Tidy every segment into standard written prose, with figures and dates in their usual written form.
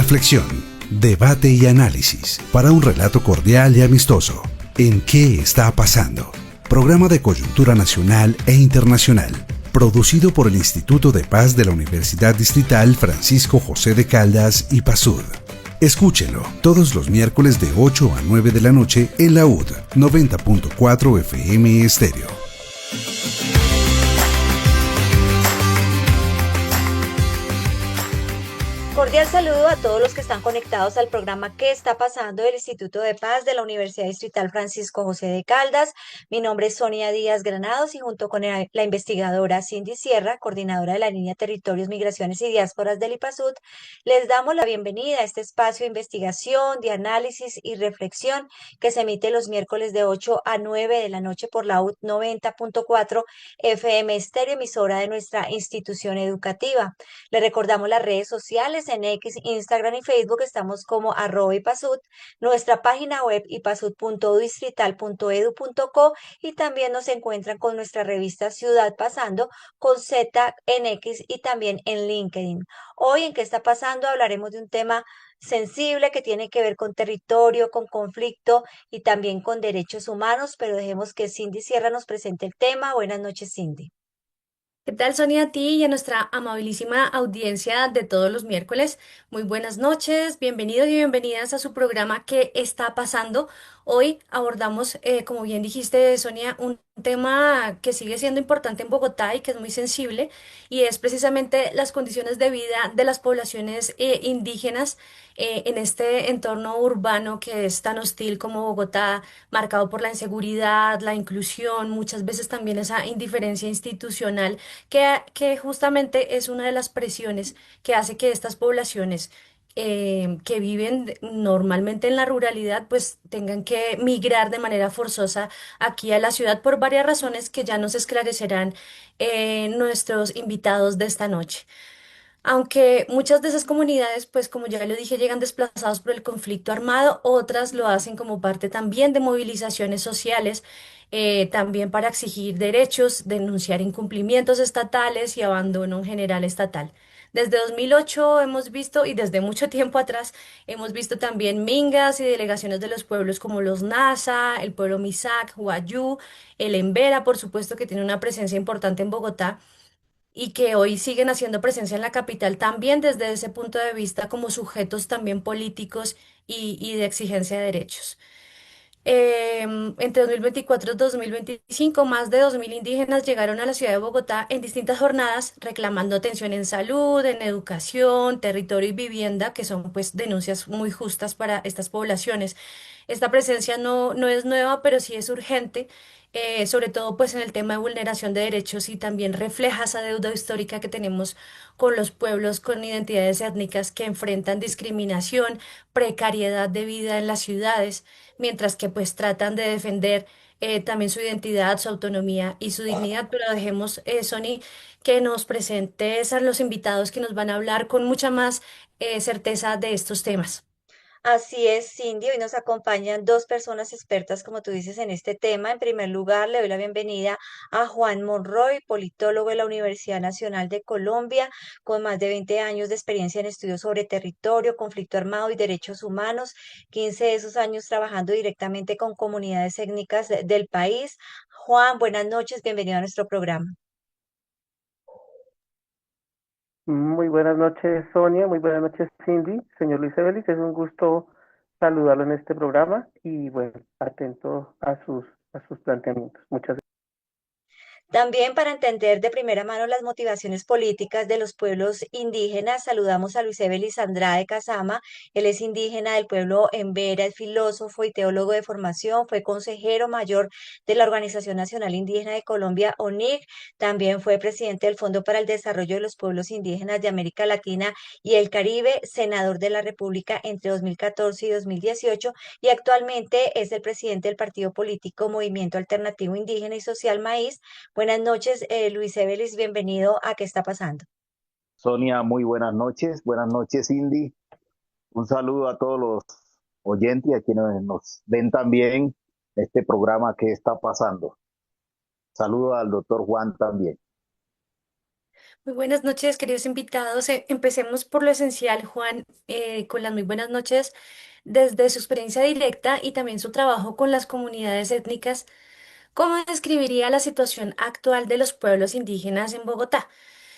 reflexión, debate y análisis para un relato cordial y amistoso. ¿En qué está pasando? Programa de coyuntura nacional e internacional, producido por el Instituto de Paz de la Universidad Distrital Francisco José de Caldas y PASUD. Escúchelo todos los miércoles de 8 a 9 de la noche en la UD 90.4 FM Estéreo. Cordial saludo a todos los que están conectados al programa ¿Qué está pasando? Del Instituto de Paz de la Universidad Distrital Francisco José de Caldas. Mi nombre es Sonia Díaz Granados y junto con la investigadora Cindy Sierra, coordinadora de la línea Territorios, Migraciones y Diásporas del IPASUD, les damos la bienvenida a este espacio de investigación, de análisis y reflexión que se emite los miércoles de 8 a 9 de la noche por la UD 90.4 FM Estéreo, emisora de nuestra institución educativa. Le recordamos las redes sociales en X, Instagram y Facebook. Estamos como @ipasud, nuestra página web ipasud.udistrital.edu.co y también nos encuentran con nuestra revista Ciudad Pasando con Z en X y también en LinkedIn. Hoy en ¿Qué está pasando? Hablaremos de un tema sensible que tiene que ver con territorio, con conflicto y también con derechos humanos, pero dejemos que Cindy Sierra nos presente el tema. Buenas noches, Cindy. ¿Qué tal, Sonia? A ti y a nuestra amabilísima audiencia de todos los miércoles. Muy buenas noches, bienvenidos y bienvenidas a su programa ¿Qué está pasando? Hoy abordamos, como bien dijiste, Sonia, un tema que sigue siendo importante en Bogotá y que es muy sensible, y es precisamente las condiciones de vida de las poblaciones indígenas en este entorno urbano que es tan hostil como Bogotá, marcado por la inseguridad, la inclusión, muchas veces también esa indiferencia institucional que justamente es una de las presiones que hace que estas poblaciones que viven normalmente en la ruralidad, pues tengan que migrar de manera forzosa aquí a la ciudad por varias razones que ya nos esclarecerán nuestros invitados de esta noche. Aunque muchas de esas comunidades, pues como ya lo dije, llegan desplazados por el conflicto armado, otras lo hacen como parte también de movilizaciones sociales, también para exigir derechos, denunciar incumplimientos estatales y abandono en general estatal. Desde 2008 hemos visto, y desde mucho tiempo atrás, hemos visto también mingas y delegaciones de los pueblos como los Nasa, el pueblo Misak, Wayuu, el Embera, por supuesto, que tiene una presencia importante en Bogotá y que hoy siguen haciendo presencia en la capital también desde ese punto de vista como sujetos también políticos y de exigencia de derechos. Entre 2024 y 2025, más de 2.000 indígenas llegaron a la ciudad de Bogotá en distintas jornadas reclamando atención en salud, en educación, territorio y vivienda, que son pues denuncias muy justas para estas poblaciones. Esta presencia no es nueva, pero sí es urgente, sobre todo pues en el tema de vulneración de derechos, y también refleja esa deuda histórica que tenemos con los pueblos con identidades étnicas que enfrentan discriminación, precariedad de vida en las ciudades, mientras que pues tratan de defender también su identidad, su autonomía y su dignidad. Pero dejemos, Sony, que nos presentes a los invitados que nos van a hablar con mucha más certeza de estos temas. Así es, Cindy. Hoy nos acompañan dos personas expertas, como tú dices, en este tema. En primer lugar, le doy la bienvenida a Juan Monroy, politólogo de la Universidad Nacional de Colombia, con más de 20 años de experiencia en estudios sobre territorio, conflicto armado y derechos humanos, 15 de esos años trabajando directamente con comunidades étnicas del país. Juan, buenas noches, bienvenido a nuestro programa. Muy buenas noches, Sonia. Muy buenas noches, Cindy. Señor Luis Evelis, es un gusto saludarlo en este programa y, bueno, atento a sus planteamientos. Muchas También para entender de primera mano las motivaciones políticas de los pueblos indígenas, saludamos a Luis Evelis Andrade Casama. Él es indígena del pueblo Embera, es filósofo y teólogo de formación, fue consejero mayor de la Organización Nacional Indígena de Colombia, ONIC. También fue presidente del Fondo para el Desarrollo de los Pueblos Indígenas de América Latina y el Caribe, senador de la República entre 2014 y 2018, y actualmente es el presidente del partido político Movimiento Alternativo Indígena y Social Maíz. Buenas noches, Luis Evelis, bienvenido a ¿Qué está pasando? Sonia, muy buenas noches. Buenas noches, Cindy. Un saludo a todos los oyentes y a quienes nos ven también este programa que está pasando. Saludo al doctor Juan también. Muy buenas noches, queridos invitados. Empecemos por lo esencial, Juan, con las muy buenas noches. Desde su experiencia directa y también su trabajo con las comunidades étnicas, ¿cómo describiría la situación actual de los pueblos indígenas en Bogotá?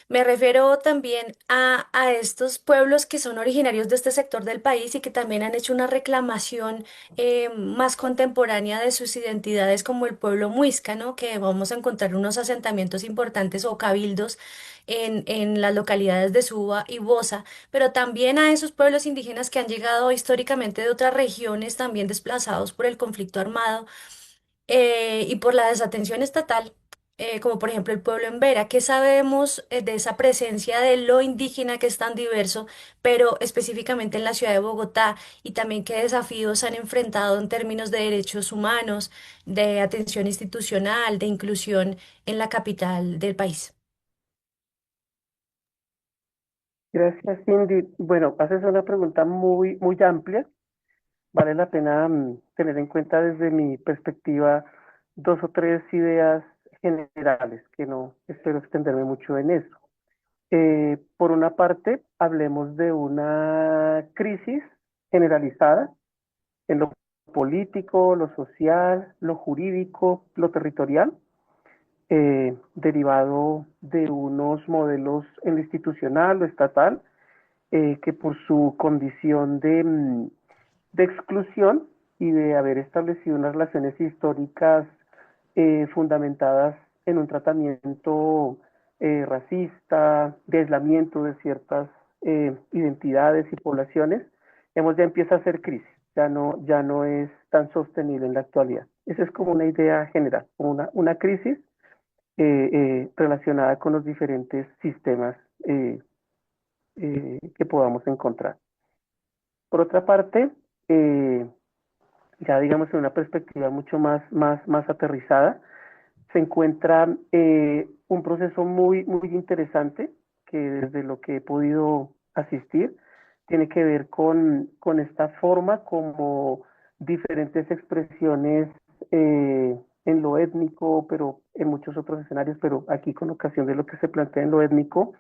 Me refiero también a estos pueblos que son originarios de este sector del país y que también han hecho una reclamación más contemporánea de sus identidades, como el pueblo muisca, ¿no? Que vamos a encontrar unos asentamientos importantes o cabildos en las localidades de Suba y Bosa, pero también a esos pueblos indígenas que han llegado históricamente de otras regiones, también desplazados por el conflicto armado y por la desatención estatal, como por ejemplo el pueblo en Vera. ¿Qué sabemos de esa presencia de lo indígena que es tan diverso, pero específicamente en la ciudad de Bogotá? Y también qué desafíos han enfrentado en términos de derechos humanos, de atención institucional, de inclusión en la capital del país. Gracias, Cindy. Bueno, haces una pregunta muy amplia. Vale la pena tener en cuenta desde mi perspectiva dos o tres ideas generales, que no espero extenderme mucho en eso. Por una parte, hablemos de una crisis generalizada en lo político, lo social, lo jurídico, lo territorial, derivado de unos modelos en lo institucional, lo estatal, que por su condición de exclusión y de haber establecido unas relaciones históricas fundamentadas en un tratamiento racista, de aislamiento de ciertas identidades y poblaciones, ya empieza a ser crisis, ya no es tan sostenible en la actualidad. Esa es como una idea general, como una crisis relacionada con los diferentes sistemas que podamos encontrar. Por otra parte, ya digamos en una perspectiva mucho más aterrizada, se encuentra un proceso muy interesante que desde lo que he podido asistir tiene que ver con esta forma como diferentes expresiones en lo étnico, pero en muchos otros escenarios, pero aquí con ocasión de lo que se plantea en lo étnico,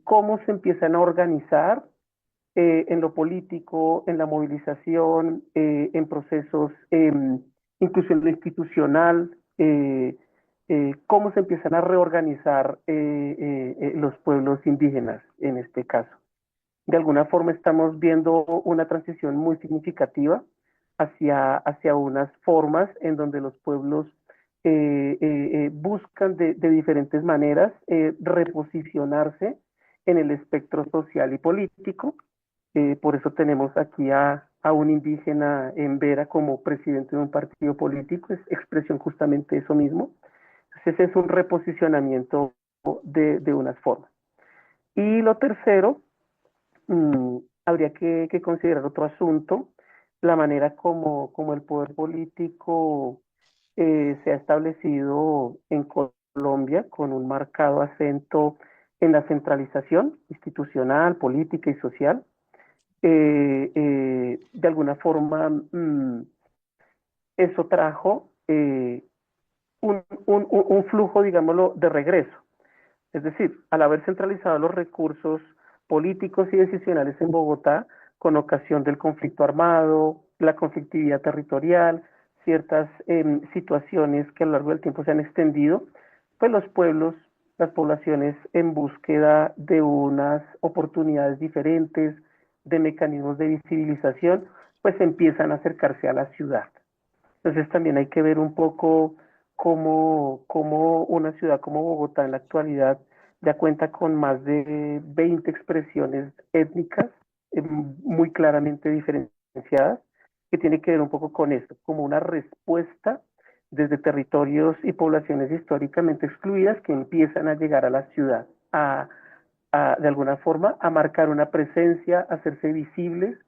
cómo se empiezan a organizar en lo político, en la movilización, en procesos, incluso en lo institucional, cómo se empiezan a reorganizar los pueblos indígenas en este caso. De alguna forma estamos viendo una transición muy significativa hacia unas formas en donde los pueblos buscan de diferentes maneras reposicionarse en el espectro social y político. Por eso tenemos aquí a un indígena en Vera como presidente de un partido político, es expresión justamente de eso mismo. Entonces ese es un reposicionamiento de unas formas. Y lo tercero, habría que considerar otro asunto, la manera como el poder político se ha establecido en Colombia con un marcado acento en la centralización institucional, política y social. De alguna forma, eso trajo un flujo, digámoslo, de regreso. Es decir, al haber centralizado los recursos políticos y decisionales en Bogotá, con ocasión del conflicto armado, la conflictividad territorial, ciertas situaciones que a lo largo del tiempo se han extendido, pues los pueblos, las poblaciones en búsqueda de unas oportunidades diferentes, de mecanismos de visibilización, pues empiezan a acercarse a la ciudad. Entonces también hay que ver un poco cómo una ciudad como Bogotá en la actualidad ya cuenta con más de 20 expresiones étnicas muy claramente diferenciadas, que tiene que ver un poco con esto, como una respuesta desde territorios y poblaciones históricamente excluidas que empiezan a llegar a la ciudad, de alguna forma a marcar una presencia, a hacerse visibles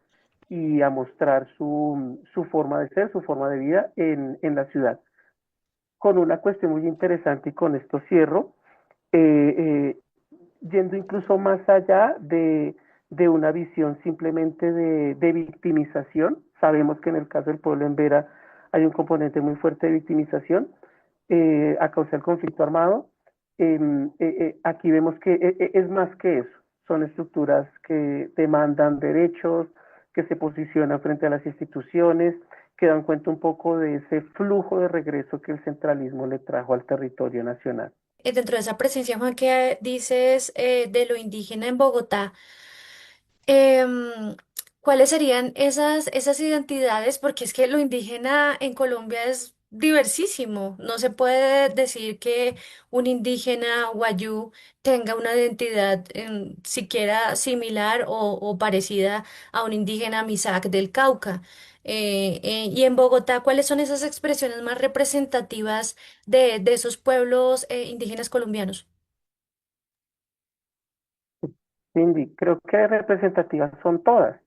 y a mostrar su forma de ser, su forma de vida en la ciudad. Con una cuestión muy interesante, y con esto cierro, eh, eh, yendo incluso más allá de una visión simplemente de victimización. Sabemos que en el caso del pueblo en Vera hay un componente muy fuerte de victimización a causa del conflicto armado. aquí vemos que es más que eso. Son estructuras que demandan derechos, que se posicionan frente a las instituciones, que dan cuenta un poco de ese flujo de regreso que el centralismo le trajo al territorio nacional. Dentro de esa presencia, Juan, que dices de lo indígena en Bogotá, em, ¿cuáles serían esas identidades? Porque es que lo indígena en Colombia es diversísimo. No se puede decir que un indígena guayú tenga una identidad siquiera similar o parecida a un indígena Misak del Cauca. Y en Bogotá, ¿cuáles son esas expresiones más representativas de esos pueblos indígenas colombianos? Cindy, creo que representativas son todas,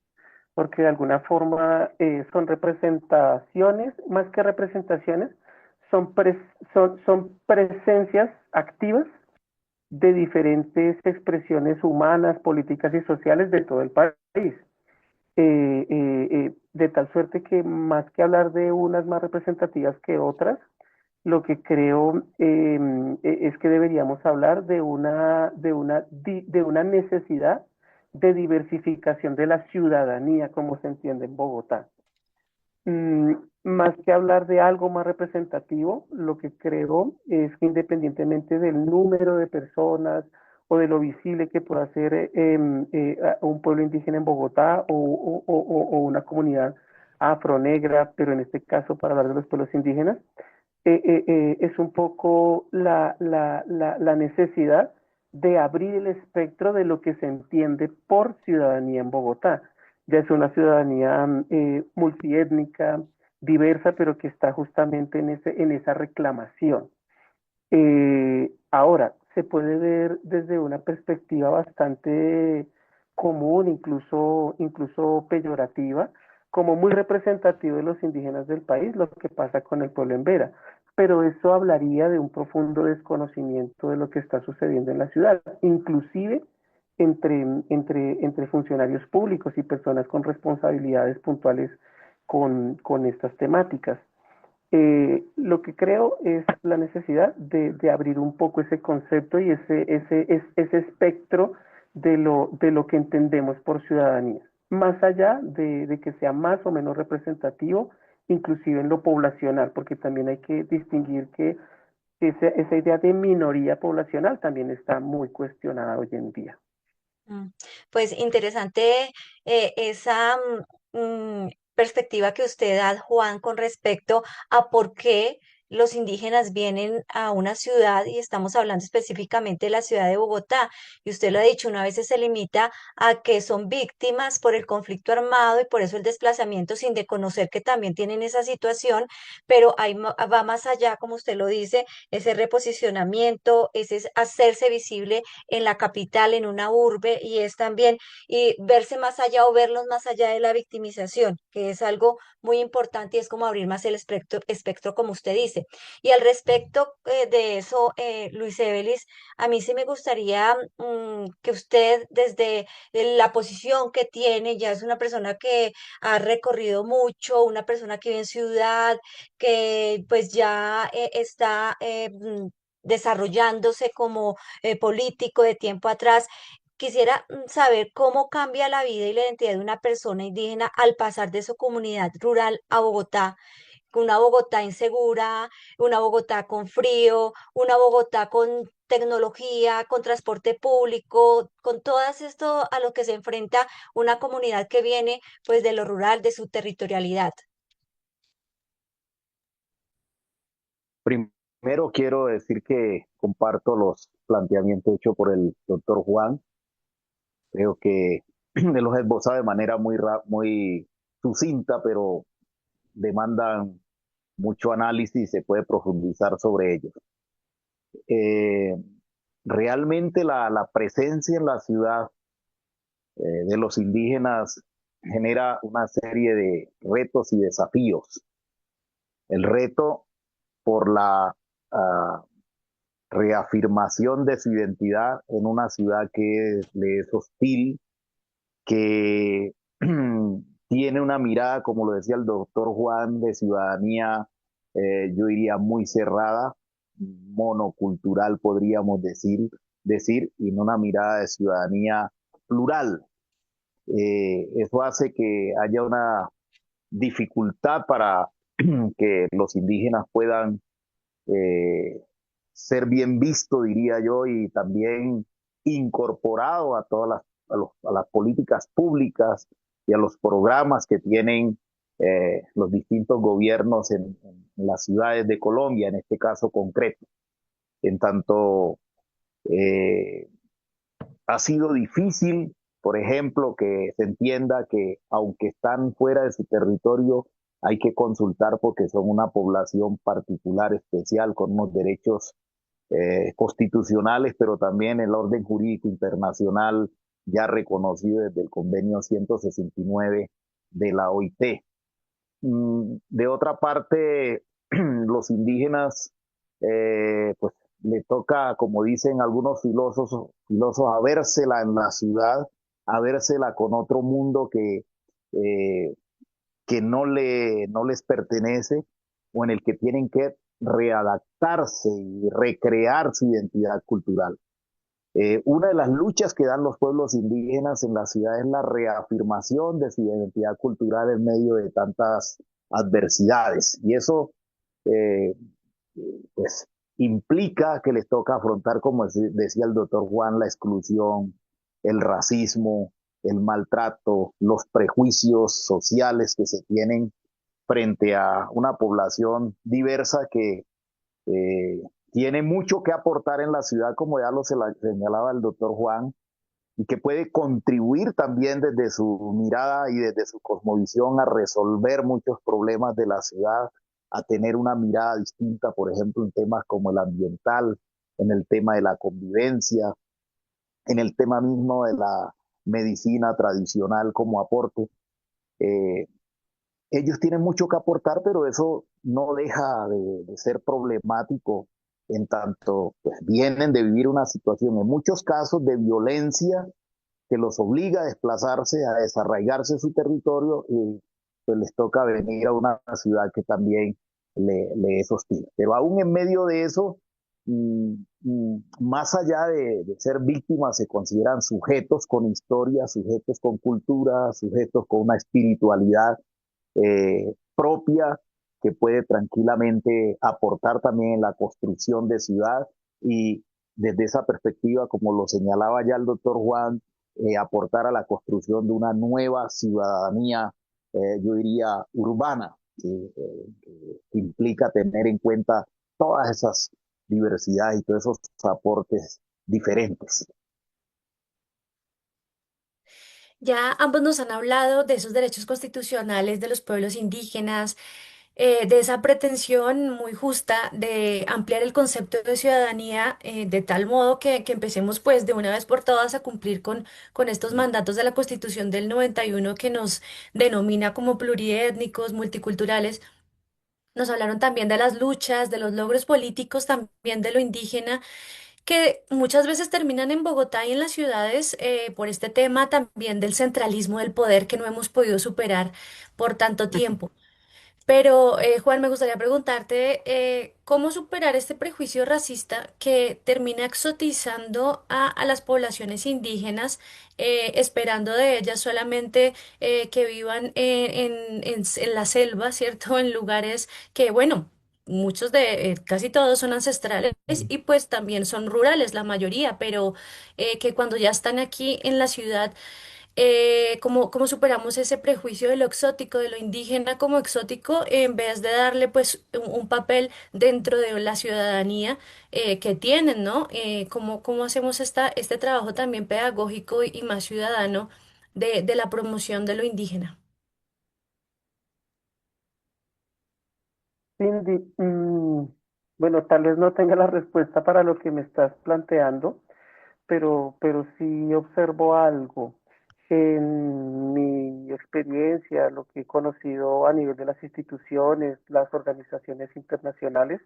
porque de alguna forma son representaciones, más que representaciones, son, son presencias activas de diferentes expresiones humanas, políticas y sociales de todo el país. De tal suerte que más que hablar de unas más representativas que otras, lo que creo es que deberíamos hablar de una necesidad de diversificación de la ciudadanía, como se entiende en Bogotá. Mm, Más que hablar de algo más representativo, lo que creo es que independientemente del número de personas o de lo visible que pueda ser un pueblo indígena en Bogotá o una comunidad afronegra, pero en este caso para hablar de los pueblos indígenas, es un poco la necesidad de abrir el espectro de lo que se entiende por ciudadanía en Bogotá. Ya es una ciudadanía multiétnica, diversa, pero que está justamente en esa reclamación. Ahora, se puede ver desde una perspectiva bastante común, incluso peyorativa, como muy representativo de los indígenas del país, lo que pasa con el pueblo en Vera. Pero eso hablaría de un profundo desconocimiento de lo que está sucediendo en la ciudad, inclusive entre funcionarios públicos y personas con responsabilidades puntuales con estas temáticas. Lo que creo es la necesidad de abrir un poco ese concepto y ese espectro de lo que entendemos por ciudadanía, más allá de que sea más o menos representativo, inclusive en lo poblacional, porque también hay que distinguir que esa idea de minoría poblacional también está muy cuestionada hoy en día. Mm, Pues interesante esa perspectiva que usted da, Juan, con respecto a por qué los indígenas vienen a una ciudad y estamos hablando específicamente de la ciudad de Bogotá. Y usted lo ha dicho, una vez se limita a que son víctimas por el conflicto armado y por eso el desplazamiento sin de conocer que también tienen esa situación, pero ahí va más allá, como usted lo dice, ese reposicionamiento, ese es hacerse visible en la capital, en una urbe, y es también y verse más allá o verlos más allá de la victimización, que es algo muy importante y es como abrir más el espectro como usted dice. Y al respecto de eso, Luis Evelis, a mí sí me gustaría que usted desde la posición que tiene, ya es una persona que ha recorrido mucho, una persona que vive en ciudad, que pues ya está desarrollándose como político de tiempo atrás. Quisiera saber cómo cambia la vida y la identidad de una persona indígena al pasar de su comunidad rural a Bogotá, una Bogotá insegura, una Bogotá con frío, una Bogotá con tecnología, con transporte público, con todo esto a lo que se enfrenta una comunidad que viene pues de lo rural, de su territorialidad. Primero quiero decir que comparto los planteamientos hechos por el doctor Juan. Creo que él los esboza de manera muy sucinta, pero demandan mucho análisis y se puede profundizar sobre ellos. Eh, Realmente la presencia en la ciudad de los indígenas genera una serie de retos y desafíos. El reto por la reafirmación de su identidad en una ciudad que le es hostil, que tiene una mirada, como lo decía el doctor Juan, de ciudadanía, yo diría muy cerrada, monocultural, podríamos decir, y no una mirada de ciudadanía plural. Eso hace que haya una dificultad para que los indígenas puedan ser bien visto, diría yo, y también incorporado a todas a las políticas públicas y a los programas que tienen los distintos gobiernos en las ciudades de Colombia, en este caso concreto. En tanto, eh, ha sido difícil, por ejemplo, que se entienda que aunque están fuera de su territorio, hay que consultar porque son una población particular, especial, con unos derechos constitucionales, pero también el orden jurídico internacional ya reconocido desde el convenio 169 de la OIT. De otra parte, los indígenas, pues le toca, como dicen algunos filósofos, a vérsela en la ciudad, a vérsela con otro mundo eh, que no les pertenece o en el que tienen que readaptarse y recrear su identidad cultural. Una de las luchas que dan los pueblos indígenas en la ciudad es la reafirmación de su identidad cultural en medio de tantas adversidades. Y eso, eh, pues, implica que les toca afrontar, como decía el doctor Juan, la exclusión, el racismo, el maltrato, los prejuicios sociales que se tienen frente a una población diversa que eh, tiene mucho que aportar en la ciudad, como ya lo señalaba el doctor Juan, y que puede contribuir también desde su mirada y desde su cosmovisión a resolver muchos problemas de la ciudad, a tener una mirada distinta, por ejemplo, en temas como el ambiental, en el tema de la convivencia, en el tema mismo de la medicina tradicional como aporte. Eh, Ellos tienen mucho que aportar, pero eso no deja de ser problemático en tanto pues, vienen de vivir una situación, en muchos casos, de violencia que los obliga a desplazarse, a desarraigarse de su territorio y pues les toca venir a una ciudad que también le es hostil. Pero aún en medio de eso, más allá de ser víctimas, se consideran sujetos con historia, sujetos con cultura, sujetos con una espiritualidad propia que puede tranquilamente aportar también en la construcción de ciudad y desde esa perspectiva, como lo señalaba ya el doctor Juan, aportar a la construcción de una nueva ciudadanía, yo diría, urbana, que implica tener en cuenta todas esas diversidades y todos esos aportes diferentes. Ya ambos nos han hablado de esos derechos constitucionales de los pueblos indígenas, de esa pretensión muy justa de ampliar el concepto de ciudadanía de tal modo que empecemos pues de una vez por todas a cumplir con estos mandatos de la Constitución del 91 que nos denomina como pluriétnicos, multiculturales. Nos hablaron también de las luchas, de los logros políticos, también de lo indígena que muchas veces terminan en Bogotá y en las ciudades por este tema también del centralismo del poder que no hemos podido superar por tanto tiempo. Pero, Juan, me gustaría preguntarte cómo superar este prejuicio racista que termina exotizando a las poblaciones indígenas, esperando de ellas solamente que vivan en la selva, ¿cierto? En lugares que, bueno, muchos casi todos son ancestrales y pues también son rurales, la mayoría, pero que cuando ya están aquí en la ciudad cómo superamos ese prejuicio de lo exótico, de lo indígena como exótico, en vez de darle pues un papel dentro de la ciudadanía que tienen, ¿no? ¿Cómo hacemos este trabajo también pedagógico y más ciudadano de la promoción de lo indígena? Cindy, bueno, tal vez no tenga la respuesta para lo que me estás planteando, pero sí observo algo. En mi experiencia, lo que he conocido a nivel de las instituciones, las organizaciones internacionales,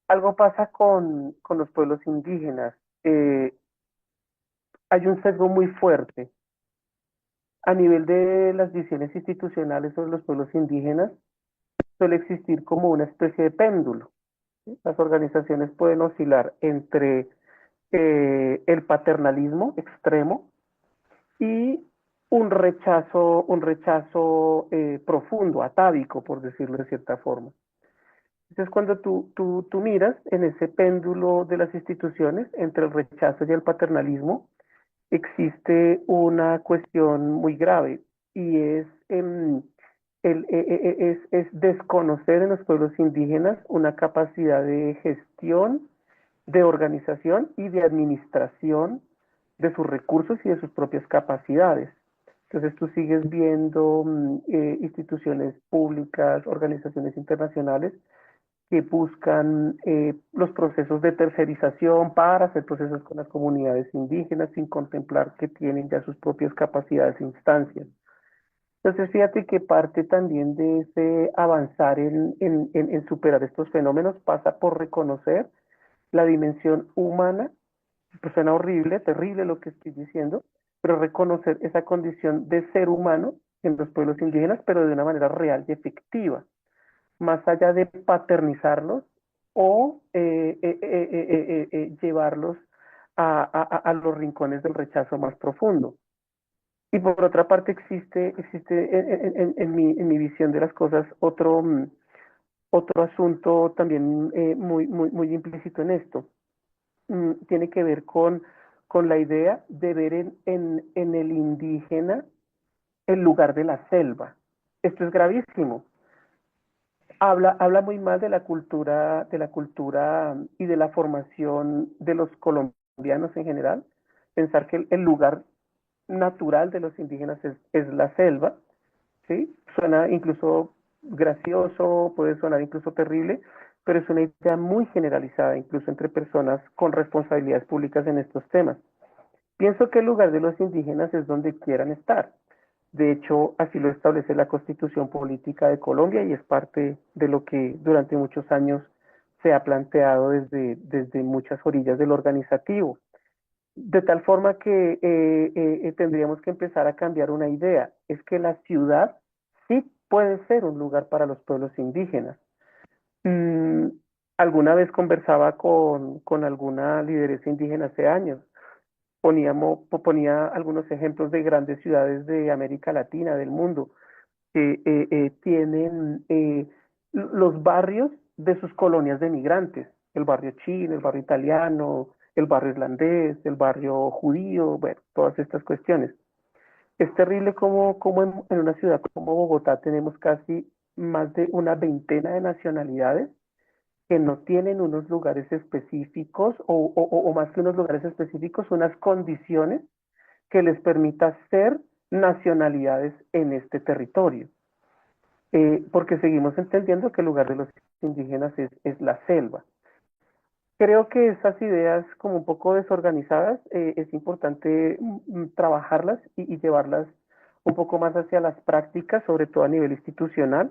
algo pasa con los pueblos indígenas. Hay un sesgo muy fuerte a nivel de las visiones institucionales sobre los pueblos indígenas. Suele existir como una especie de péndulo. ¿sí? Las organizaciones pueden oscilar entre el paternalismo extremo y un rechazo profundo, atávico, por decirlo de cierta forma. Entonces, cuando tú miras en ese péndulo de las instituciones entre el rechazo y el paternalismo, existe una cuestión muy grave y es, es desconocer en los pueblos indígenas una capacidad de gestión, de organización y de administración de sus recursos y de sus propias capacidades. Entonces tú sigues viendo instituciones públicas, organizaciones internacionales que buscan los procesos de tercerización para hacer procesos con las comunidades indígenas sin contemplar que tienen ya sus propias capacidades e instancias. Entonces, fíjate que parte también de ese avanzar en superar estos fenómenos pasa por reconocer la dimensión humana, pues suena horrible, terrible lo que estoy diciendo, pero reconocer esa condición de ser humano en los pueblos indígenas, pero de una manera real y efectiva más allá de paternizarlos o llevarlos a los rincones del rechazo más profundo. Y por otra parte existe en mi visión de las cosas otro asunto también muy implícito en esto. Tiene que ver con la idea de ver en el indígena el lugar de la selva. Esto es gravísimo. Habla muy mal de la cultura y de la formación de los colombianos en general. Pensar que el lugar natural de los indígenas es la selva, ¿sí? Suena incluso gracioso, puede sonar incluso terrible, pero es una idea muy generalizada, incluso entre personas con responsabilidades públicas en estos temas. Pienso que el lugar de los indígenas es donde quieran estar. De hecho, así lo establece la Constitución Política de Colombia y es parte de lo que durante muchos años se ha planteado desde muchas orillas del organizativo. De tal forma que tendríamos que empezar a cambiar una idea, es que la ciudad sí puede ser un lugar para los pueblos indígenas. Mm, alguna vez conversaba con alguna lideresa indígena hace años ponía algunos ejemplos de grandes ciudades de América Latina, del mundo, que tienen los barrios de sus colonias de migrantes, el barrio chino, el barrio italiano, el barrio irlandés, el barrio judío, bueno, todas estas cuestiones. Es terrible como en una ciudad como Bogotá tenemos casi más de una veintena de nacionalidades que no tienen unos lugares específicos o más que unos lugares específicos, unas condiciones que les permita ser nacionalidades en este territorio. Porque seguimos entendiendo que el lugar de los indígenas es la selva. Creo que esas ideas como un poco desorganizadas es importante trabajarlas y llevarlas un poco más hacia las prácticas, sobre todo a nivel institucional,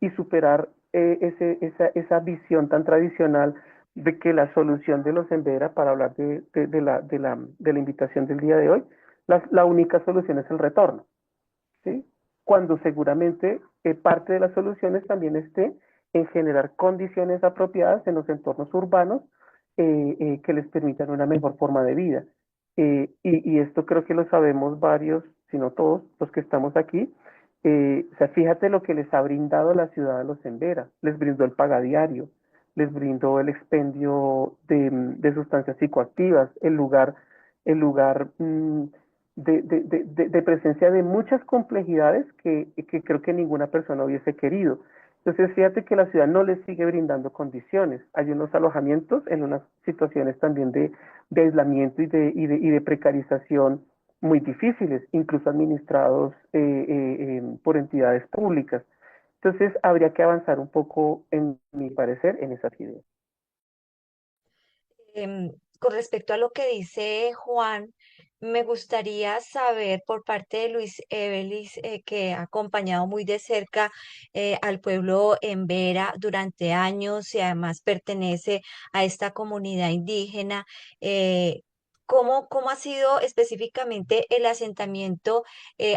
y superar esa visión tan tradicional de que la solución de los Embera, para hablar de la invitación del día de hoy, la única solución es el retorno, ¿sí? Cuando seguramente parte de las soluciones también esté en generar condiciones apropiadas en los entornos urbanos que les permitan una mejor forma de vida. Y esto creo que lo sabemos varios, si no todos, los que estamos aquí. O sea, fíjate lo que les ha brindado la ciudad de los Embera. Les brindó el pagadiario, les brindó el expendio de sustancias psicoactivas, el lugar de presencia de muchas complejidades que creo que ninguna persona hubiese querido. Entonces, fíjate que la ciudad no les sigue brindando condiciones. Hay unos alojamientos en unas situaciones también de aislamiento y de precarización muy difíciles, incluso administrados por entidades públicas. Entonces, habría que avanzar un poco, en mi parecer, en esas ideas. Con respecto a lo que dice Juan, me gustaría saber por parte de Luis Evelis, que ha acompañado muy de cerca al pueblo en Vera durante años y además pertenece a esta comunidad indígena. ¿Cómo ha sido específicamente el asentamiento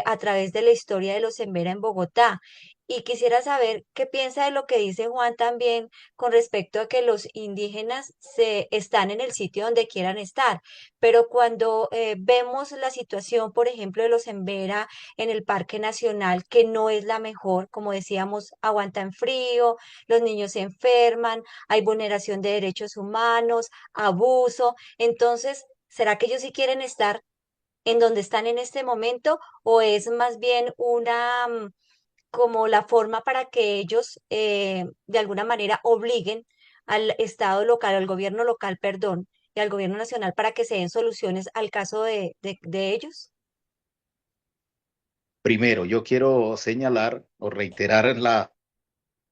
a través de la historia de los Embera en Bogotá? Y quisiera saber qué piensa de lo que dice Juan también con respecto a que los indígenas están en el sitio donde quieran estar, pero cuando vemos la situación, por ejemplo, de los Embera en el Parque Nacional, que no es la mejor, como decíamos, aguantan frío, los niños se enferman, hay vulneración de derechos humanos, abuso, entonces, ¿será que ellos sí quieren estar en donde están en este momento o es más bien una como la forma para que ellos de alguna manera obliguen al Estado local, al gobierno local, perdón, y al gobierno nacional para que se den soluciones al caso de ellos? Primero, yo quiero señalar o reiterar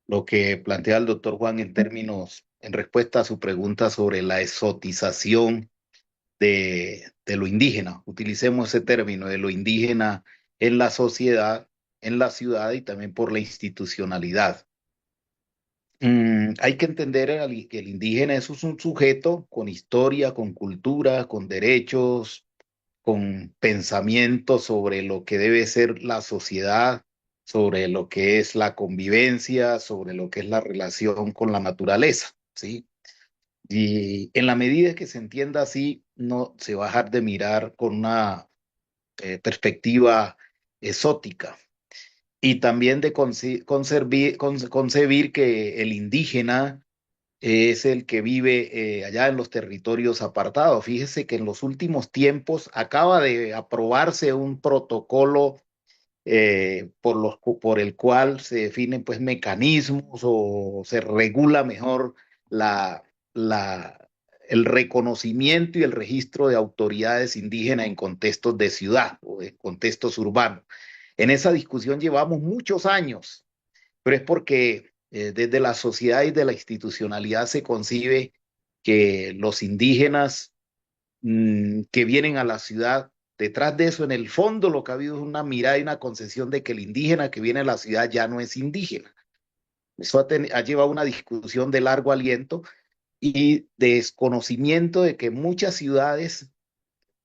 lo que plantea el doctor Juan en términos, en respuesta a su pregunta sobre la exotización de lo indígena. Utilicemos ese término de lo indígena en la sociedad, en la ciudad y también por la institucionalidad. Hay que entender que el indígena es un sujeto con historia, con cultura, con derechos, con pensamiento sobre lo que debe ser la sociedad, sobre lo que es la convivencia, sobre lo que es la relación con la naturaleza, ¿sí? Y en la medida que se entienda así, no se va a dejar de mirar con una perspectiva exótica y también de concebir que el indígena es el que vive allá en los territorios apartados. Fíjese que en los últimos tiempos acaba de aprobarse un protocolo por el cual se definen pues mecanismos o se regula mejor la, el reconocimiento y el registro de autoridades indígenas en contextos de ciudad o en contextos urbanos. En esa discusión llevamos muchos años, pero es porque desde la sociedad y de la institucionalidad se concibe que los indígenas que vienen a la ciudad, detrás de eso, en el fondo, lo que ha habido es una mirada y una concepción de que el indígena que viene a la ciudad ya no es indígena. Eso ha llevado a una discusión de largo aliento y desconocimiento de que muchas ciudades,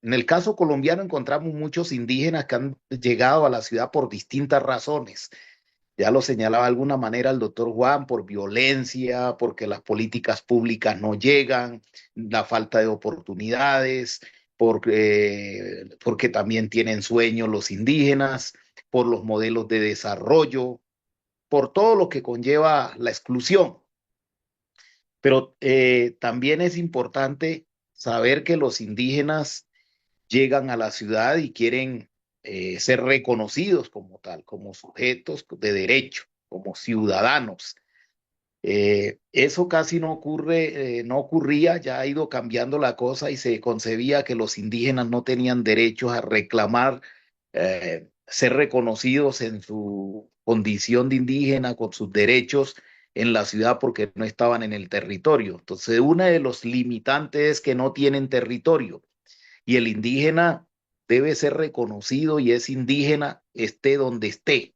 en el caso colombiano encontramos muchos indígenas que han llegado a la ciudad por distintas razones. Ya lo señalaba de alguna manera el doctor Juan, por violencia, porque las políticas públicas no llegan, la falta de oportunidades, porque también tienen sueños los indígenas, por los modelos de desarrollo, por todo lo que conlleva la exclusión. Pero también es importante saber que los indígenas llegan a la ciudad y quieren ser reconocidos como tal, como sujetos de derecho, como ciudadanos. Eso casi no ocurre, no ocurría, ya ha ido cambiando la cosa y se concebía que los indígenas no tenían derechos a reclamar ser reconocidos en su condición de indígena, con sus derechos en la ciudad porque no estaban en el territorio. Entonces, uno de los limitantes es que no tienen territorio y el indígena debe ser reconocido y es indígena esté donde esté.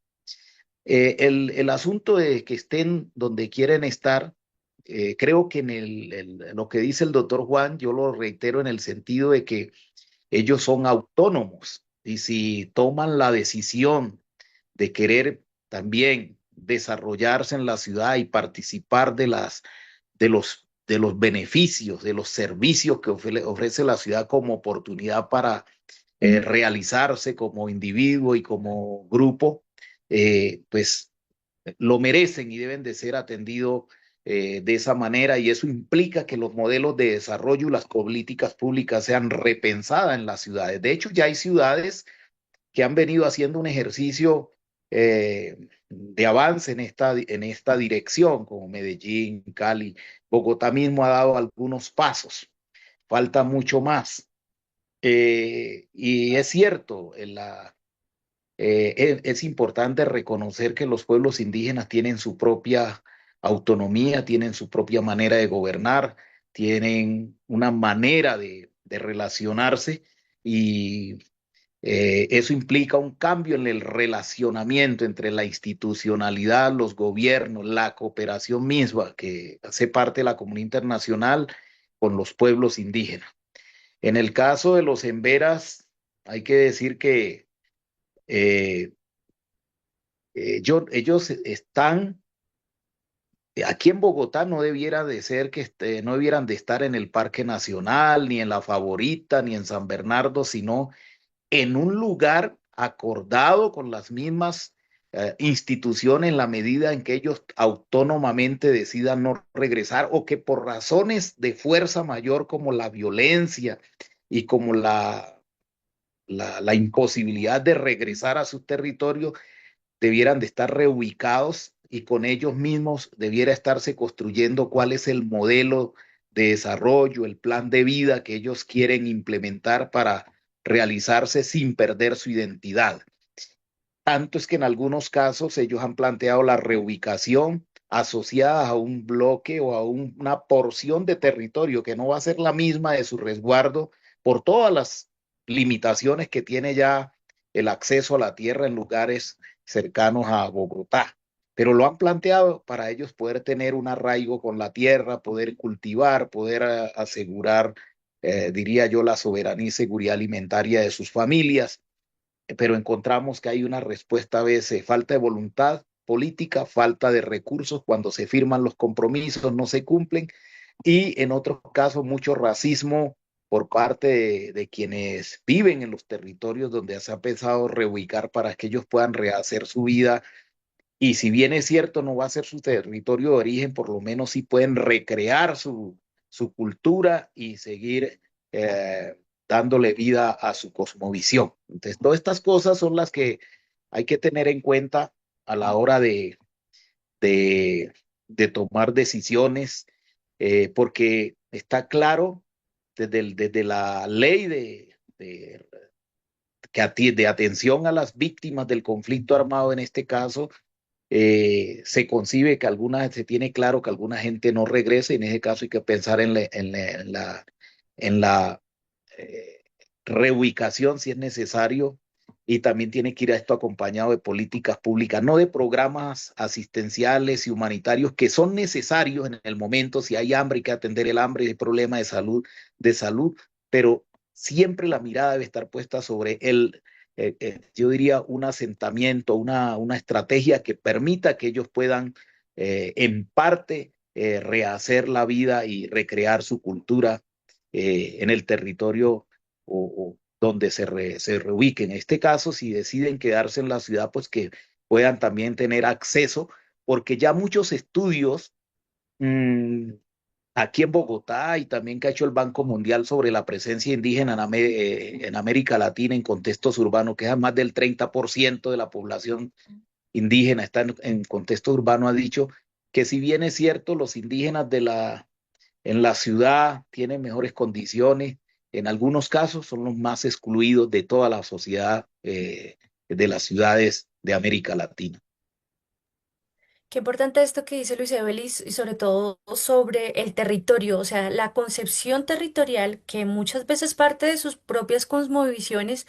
El asunto de que estén donde quieren estar, creo que lo que dice el doctor Juan, yo lo reitero en el sentido de que ellos son autónomos y si toman la decisión de querer también desarrollarse en la ciudad y participar de los beneficios, de los servicios que ofrece la ciudad como oportunidad para realizarse como individuo y como grupo, pues lo merecen y deben de ser atendidos de esa manera y eso implica que los modelos de desarrollo y las políticas públicas sean repensadas en las ciudades. De hecho, ya hay ciudades que han venido haciendo un ejercicio de avance en esta dirección, como Medellín, Cali, Bogotá mismo ha dado algunos pasos, falta mucho más. Y es cierto, es importante reconocer que los pueblos indígenas tienen su propia autonomía, tienen su propia manera de gobernar, tienen una manera de relacionarse y eso implica un cambio en el relacionamiento entre la institucionalidad, los gobiernos, la cooperación misma que hace parte de la comunidad internacional con los pueblos indígenas. En el caso de los emberas, hay que decir que eh, ellos están, aquí en Bogotá no debiera de ser que no debieran de estar en el Parque Nacional, ni en La Favorita, ni en San Bernardo, sino en un lugar acordado con las mismas instituciones en la medida en que ellos autónomamente decidan no regresar o que por razones de fuerza mayor como la violencia y como la imposibilidad de regresar a su territorio debieran de estar reubicados y con ellos mismos debiera estarse construyendo cuál es el modelo de desarrollo, el plan de vida que ellos quieren implementar para realizarse sin perder su identidad. Tanto es que en algunos casos ellos han planteado la reubicación asociada a un bloque o a una porción de territorio que no va a ser la misma de su resguardo por todas las limitaciones que tiene ya el acceso a la tierra en lugares cercanos a Bogotá. Pero lo han planteado para ellos poder tener un arraigo con la tierra, poder cultivar, poder asegurar, diría yo, la soberanía y seguridad alimentaria de sus familias, pero encontramos que hay una respuesta a veces, falta de voluntad política, falta de recursos cuando se firman los compromisos, no se cumplen, y en otros casos mucho racismo por parte de quienes viven en los territorios donde se ha pensado reubicar para que ellos puedan rehacer su vida. Y si bien es cierto, no va a ser su territorio de origen, por lo menos sí pueden recrear su cultura y seguir dándole vida a su cosmovisión. Entonces, todas estas cosas son las que hay que tener en cuenta a la hora de, de tomar decisiones, porque está claro desde la ley de atención a las víctimas del conflicto armado en este caso, se concibe que se tiene claro que alguna gente no regrese, y en ese caso hay que pensar en la eh, reubicación si es necesario, y también tiene que ir a esto acompañado de políticas públicas, no de programas asistenciales y humanitarios que son necesarios en el momento, si hay hambre hay que atender el hambre, hay problemas de salud, pero siempre la mirada debe estar puesta sobre yo diría, un asentamiento, una estrategia que permita que ellos puedan, en parte, rehacer la vida y recrear su cultura en el territorio o donde se reubiquen. En este caso, si deciden quedarse en la ciudad, pues que puedan también tener acceso, porque ya muchos estudios mmm, aquí en Bogotá y también que ha hecho el Banco Mundial sobre la presencia indígena en América Latina en contextos urbanos, que es más del 30% de la población indígena está en contexto urbano, ha dicho que si bien es cierto, los indígenas en la ciudad tienen mejores condiciones, en algunos casos son los más excluidos de toda la sociedad de las ciudades de América Latina. Qué importante esto que dice Luis Evelis y sobre todo sobre el territorio, o sea, la concepción territorial que muchas veces parte de sus propias cosmovisiones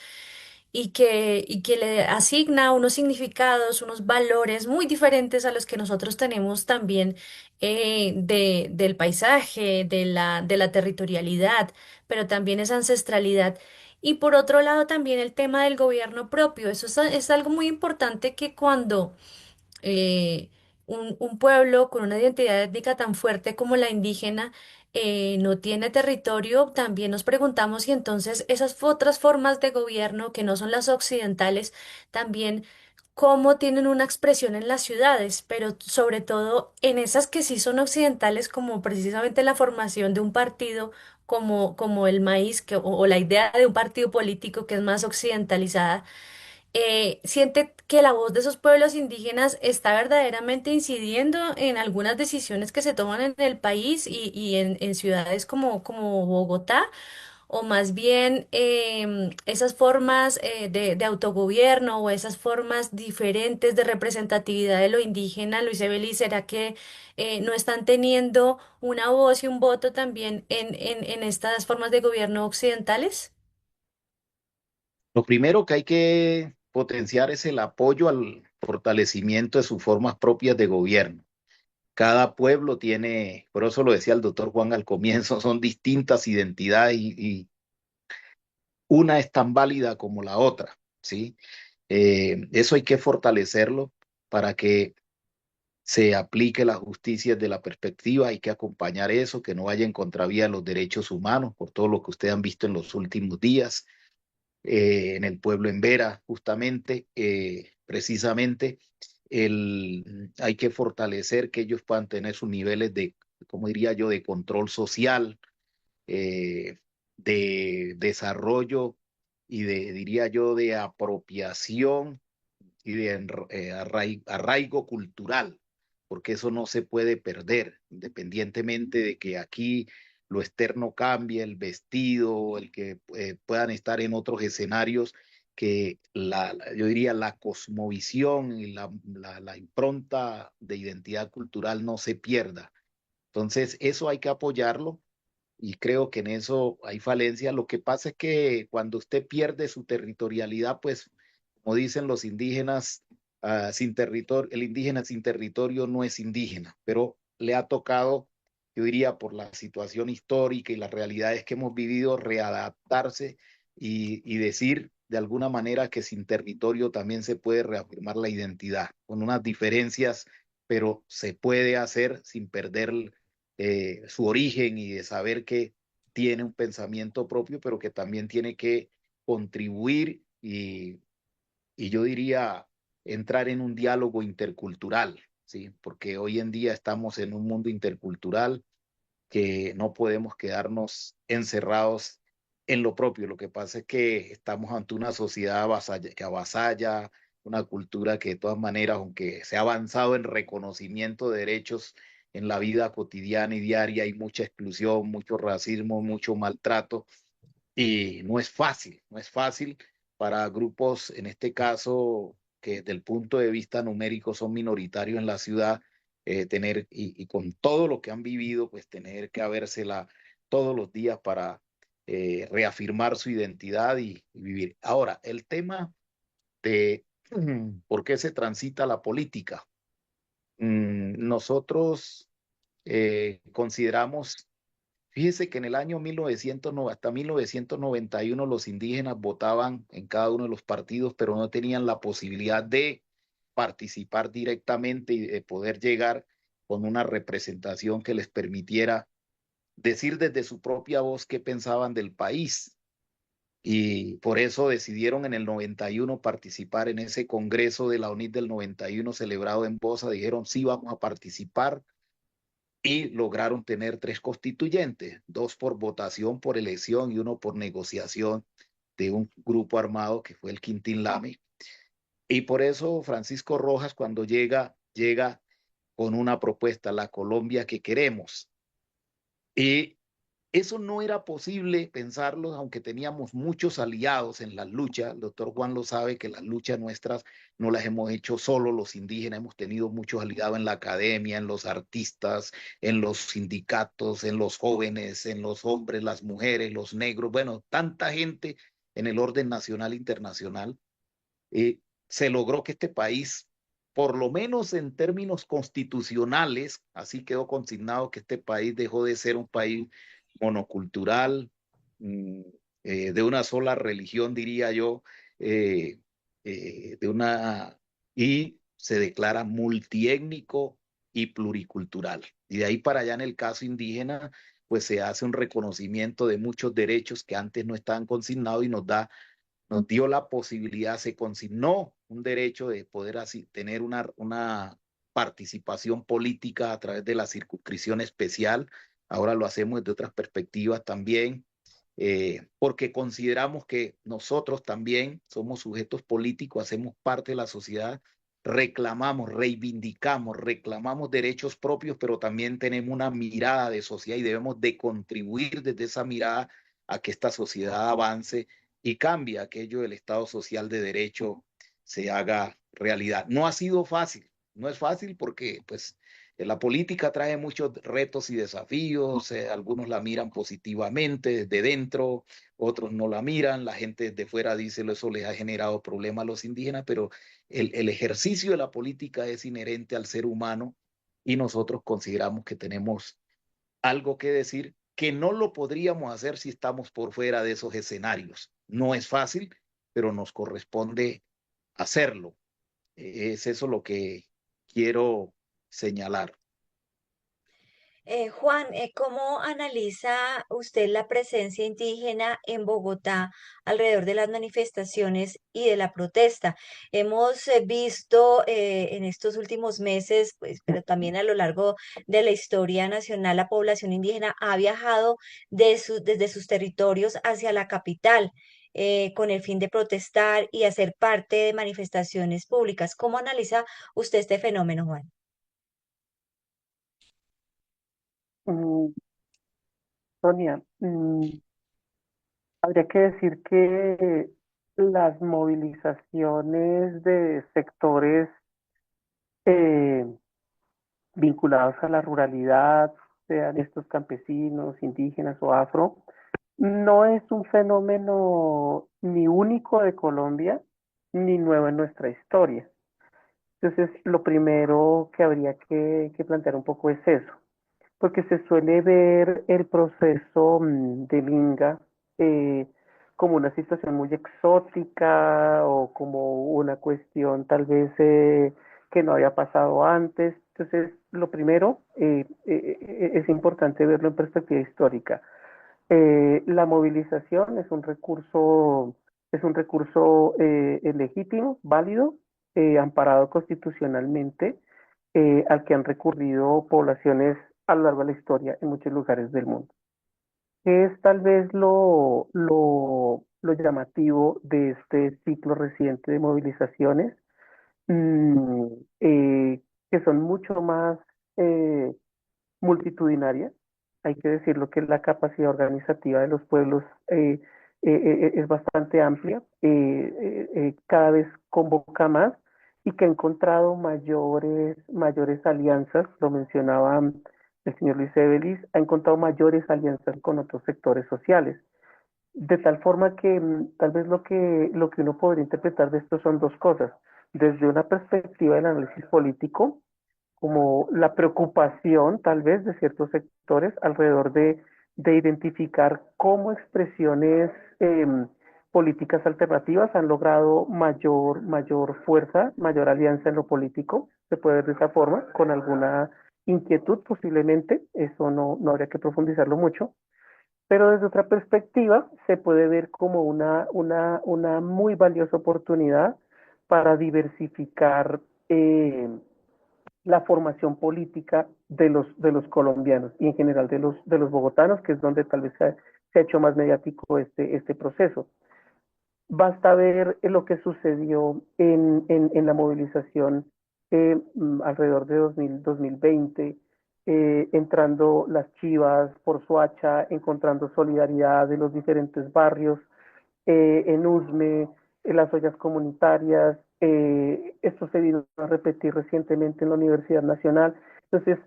y que le asigna unos significados, unos valores muy diferentes a los que nosotros tenemos también del paisaje, de la territorialidad, pero también esa ancestralidad. Y por otro lado también el tema del gobierno propio. Eso es algo muy importante que cuando eh, un pueblo con una identidad étnica tan fuerte como la indígena no tiene territorio, también nos preguntamos si entonces esas otras formas de gobierno que no son las occidentales, también cómo tienen una expresión en las ciudades, pero sobre todo en esas que sí son occidentales, como precisamente la formación de un partido. Como el maíz o la idea de un partido político que es más occidentalizada, siente que la voz de esos pueblos indígenas está verdaderamente incidiendo en algunas decisiones que se toman en el país y en ciudades como Bogotá, o más bien esas formas de autogobierno o esas formas diferentes de representatividad de lo indígena, Luis Ebeli, ¿será que no están teniendo una voz y un voto también en estas formas de gobierno occidentales? Lo primero que hay que potenciar es el apoyo al fortalecimiento de sus formas propias de gobierno. Cada pueblo tiene, por eso lo decía el doctor Juan al comienzo, son distintas identidades y una es tan válida como la otra, ¿sí? Eso hay que fortalecerlo. para que se aplique la justicia desde la perspectiva. Hay que acompañar eso, que no vaya en contravía de los derechos humanos, por todo lo que ustedes han visto en los últimos días, en el pueblo en Vera, justamente, precisamente, hay que fortalecer que ellos puedan tener sus niveles de, como diría yo, de control social, eh, de desarrollo y de, diría yo, de apropiación y de arraigo cultural, porque eso no se puede perder, independientemente de que aquí lo externo cambie, el vestido, el que puedan estar en otros escenarios, que yo diría la cosmovisión y la impronta de identidad cultural no se pierda. Entonces, eso hay que apoyarlo y creo que en eso hay falencia. Lo que pasa es que cuando usted pierde su territorialidad, pues, como dicen los indígenas, sin territorio, el indígena sin territorio no es indígena, pero le ha tocado, yo diría, por la situación histórica y las realidades que hemos vivido, readaptarse y decir de alguna manera que sin territorio también se puede reafirmar la identidad, con unas diferencias, pero se puede hacer sin perder su origen y de saber que tiene un pensamiento propio, pero que también tiene que contribuir y yo diría entrar en un diálogo intercultural, ¿sí? Porque hoy en día estamos en un mundo intercultural que no podemos quedarnos encerrados en lo propio. Lo que pasa es que estamos ante una sociedad que avasalla, una cultura que de todas maneras, aunque se ha avanzado en reconocimiento de derechos en la vida cotidiana y diaria, hay mucha exclusión, mucho racismo, mucho maltrato y no es fácil para grupos, en este caso, que desde el punto de vista numérico son minoritarios en la ciudad, tener, y con todo lo que han vivido, pues tener que habérsela todos los días para reafirmar su identidad y vivir. Ahora, el tema de por qué se transita la política. Nosotros consideramos. Fíjese que en el año 1900, hasta 1991 los indígenas votaban en cada uno de los partidos, pero no tenían la posibilidad de participar directamente y de poder llegar con una representación que les permitiera decir desde su propia voz qué pensaban del país. Y por eso decidieron en el 91 participar en ese congreso de la UNIT del 91 celebrado en Bosa. Dijeron, sí, vamos a participar y lograron tener 3 constituyentes, 2 por votación, por elección y 1 por negociación de un grupo armado que fue el Quintín Lame. Y por eso Francisco Rojas cuando llega con una propuesta, la Colombia que queremos. Y eso no era posible pensarlo, aunque teníamos muchos aliados en las luchas. El doctor Juan lo sabe, que las luchas nuestras no las hemos hecho solo los indígenas, hemos tenido muchos aliados en la academia, en los artistas, en los sindicatos, en los jóvenes, en los hombres, las mujeres, los negros, bueno, tanta gente en el orden nacional e internacional. Se logró que este país, por lo menos en términos constitucionales, así quedó consignado que este país dejó de ser un país monocultural, mm, de una sola religión, diría yo, eh, de una, y se declara multiétnico y pluricultural. Y de ahí para allá en el caso indígena, pues se hace un reconocimiento de muchos derechos que antes no estaban consignados y nos dio la posibilidad, se consignó un derecho de poder así tener una participación política a través de la circunscripción especial. Ahora lo hacemos desde otras perspectivas también, porque consideramos que nosotros también somos sujetos políticos, hacemos parte de la sociedad, reclamamos, reivindicamos, reclamamos derechos propios, pero también tenemos una mirada de sociedad y debemos de contribuir desde esa mirada a que esta sociedad avance y cambie aquello del Estado social de derecho se haga realidad. No ha sido fácil, no es fácil porque pues la política trae muchos retos y desafíos, algunos la miran positivamente desde dentro, otros no la miran, la gente desde fuera dice eso les ha generado problemas a los indígenas, pero el ejercicio de la política es inherente al ser humano y nosotros consideramos que tenemos algo que decir que no lo podríamos hacer si estamos por fuera de esos escenarios. No es fácil, pero nos corresponde hacerlo. Es eso lo que quiero señalar. Juan, ¿cómo analiza usted la presencia indígena en Bogotá alrededor de las manifestaciones y de la protesta? Hemos visto en estos últimos meses, pues, pero también a lo largo de la historia nacional, la población indígena ha viajado desde sus territorios hacia la capital. Con el fin de protestar y hacer parte de manifestaciones públicas. ¿Cómo analiza usted este fenómeno, Juan? Mm, Sonia, habría que decir que las movilizaciones de sectores eh, vinculados a la ruralidad, sean estos campesinos, indígenas o afro, no es un fenómeno ni único de Colombia, ni nuevo en nuestra historia. Entonces, lo primero que habría que plantear un poco es eso, porque se suele ver el proceso de Minga como una situación muy exótica o como una cuestión tal vez que no había pasado antes. Entonces, lo primero es importante verlo en perspectiva histórica. La movilización es un recurso legítimo, válido, amparado constitucionalmente, al que han recurrido poblaciones a lo largo de la historia en muchos lugares del mundo. ¿Qué es tal vez lo llamativo de este ciclo reciente de movilizaciones? Mm, eh, que son mucho más eh, multitudinaria. Hay que decirlo que la capacidad organizativa de los pueblos es bastante amplia, cada vez convoca más y que ha encontrado mayores alianzas, lo mencionaba el señor Luis Evelis, ha encontrado mayores alianzas con otros sectores sociales. De tal forma que tal vez lo que uno podría interpretar de esto son dos cosas. Desde una perspectiva del análisis político, como la preocupación tal vez de ciertos sectores alrededor de identificar cómo expresiones eh, políticas alternativas han logrado mayor fuerza, mayor alianza en lo político, se puede ver de esa forma, con alguna inquietud posiblemente, eso no habría que profundizarlo mucho, pero desde otra perspectiva se puede ver como una muy valiosa oportunidad para diversificar la formación política de los colombianos y en general de los bogotanos, que es donde tal vez se ha hecho más mediático este proceso. Basta ver lo que sucedió en la movilización alrededor de 2020, entrando las Chivas por Soacha, encontrando solidaridad de los diferentes barrios, en Usme, en las ollas comunitarias. Esto se vino a repetir recientemente en la Universidad Nacional. Entonces,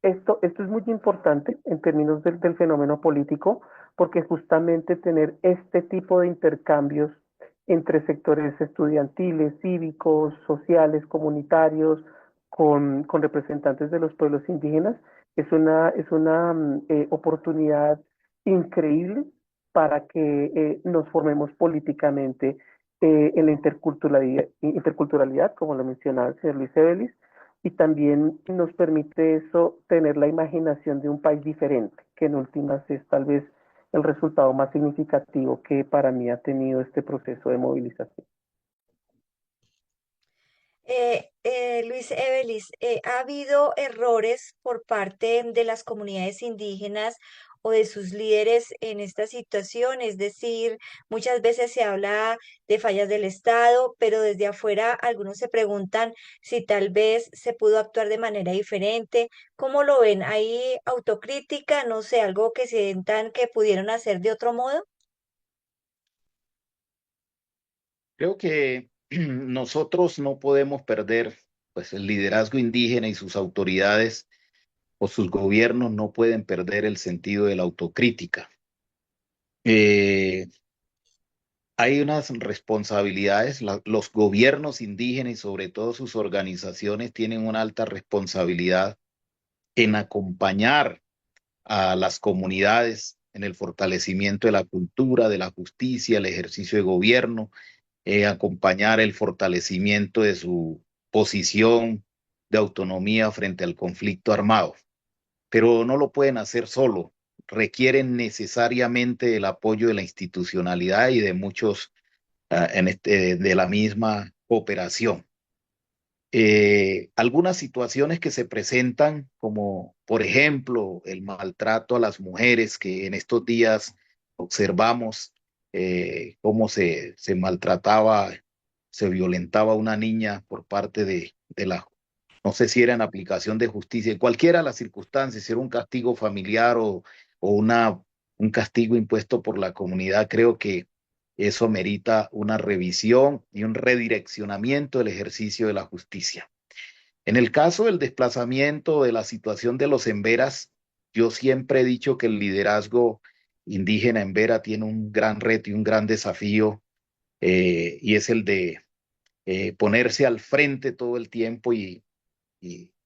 esto es muy importante en términos del fenómeno político, porque justamente tener este tipo de intercambios entre sectores estudiantiles, cívicos, sociales, comunitarios, con representantes de los pueblos indígenas, es una oportunidad increíble para que nos formemos políticamente en la interculturalidad, como lo mencionaba el señor Luis Evelis, y también nos permite eso tener la imaginación de un país diferente, que en últimas es tal vez el resultado más significativo que para mí ha tenido este proceso de movilización. Luis Evelis, ¿ha habido errores por parte de las comunidades indígenas o de sus líderes en esta situación? Es decir, muchas veces se habla de fallas del Estado, pero desde afuera algunos se preguntan si tal vez se pudo actuar de manera diferente. ¿Cómo lo ven? ¿Hay autocrítica? No sé, algo que sientan que pudieron hacer de otro modo. Creo que nosotros no podemos perder, pues el liderazgo indígena y sus autoridades o sus gobiernos no pueden perder el sentido de la autocrítica. Eh, Hay unas responsabilidades, los gobiernos indígenas y sobre todo sus organizaciones tienen una alta responsabilidad en acompañar a las comunidades en el fortalecimiento de la cultura, de la justicia, el ejercicio de gobierno, acompañar el fortalecimiento posición de autonomía frente al conflicto armado, pero no lo pueden hacer solo. Requieren necesariamente el apoyo de la institucionalidad y de muchos de la misma cooperación. Algunas situaciones que se presentan, como por ejemplo el maltrato a las mujeres, que en estos días observamos cómo se maltrataba, se violentaba a una niña por parte de la, no sé si era en aplicación de justicia, en cualquiera de las circunstancias, si era un castigo familiar o un castigo impuesto por la comunidad, creo que eso merita una revisión y un redireccionamiento del ejercicio de la justicia. En el caso del desplazamiento de la situación de los emberas, yo siempre he dicho que el liderazgo indígena en Vera tiene un gran reto y un gran desafío, y es el de ponerse al frente todo el tiempo y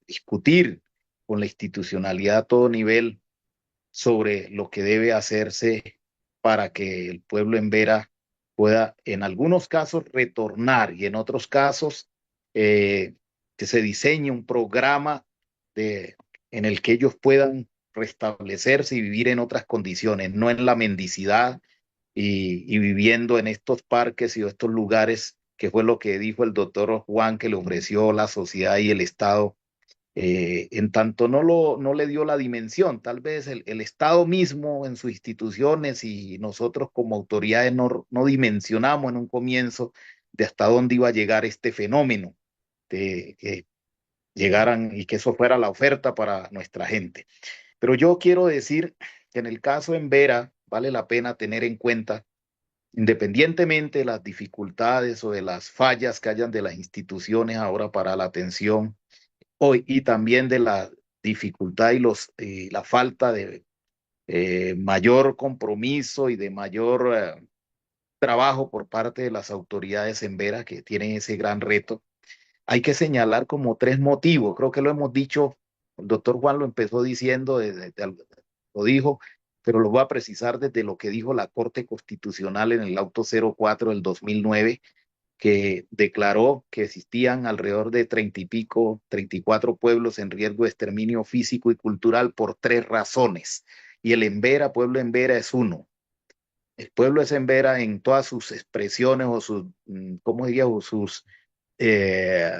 discutir con la institucionalidad a todo nivel sobre lo que debe hacerse para que el pueblo en Vera pueda, en algunos casos, retornar y en otros casos, eh, que se diseñe un programa en el que ellos puedan restablecerse y vivir en otras condiciones, no en la mendicidad y viviendo en estos parques y estos lugares, que fue lo que dijo el doctor Juan que le ofreció la sociedad y el Estado, en tanto no le dio la dimensión. Tal vez el Estado mismo en sus instituciones y nosotros como autoridades no dimensionamos en un comienzo de hasta dónde iba a llegar este fenómeno, de que llegaran y que eso fuera la oferta para nuestra gente. Pero yo quiero decir que en el caso en Vera vale la pena tener en cuenta, independientemente de las dificultades o de las fallas que hayan de las instituciones ahora para la atención hoy, y también de la dificultad y la falta de mayor compromiso y de mayor trabajo por parte de las autoridades en Vera, que tienen ese gran reto. Hay que señalar como tres motivos. Creo que lo hemos dicho, el doctor Juan lo empezó diciendo, lo dijo, pero lo voy a precisar desde lo que dijo la Corte Constitucional en el auto 04 del 2009, que declaró que existían alrededor de 30 y pico, 34 pueblos en riesgo de exterminio físico y cultural por tres razones. Y el Embera, pueblo Embera, es uno. El pueblo es Embera en todas sus expresiones o sus, ¿cómo diría? O eh,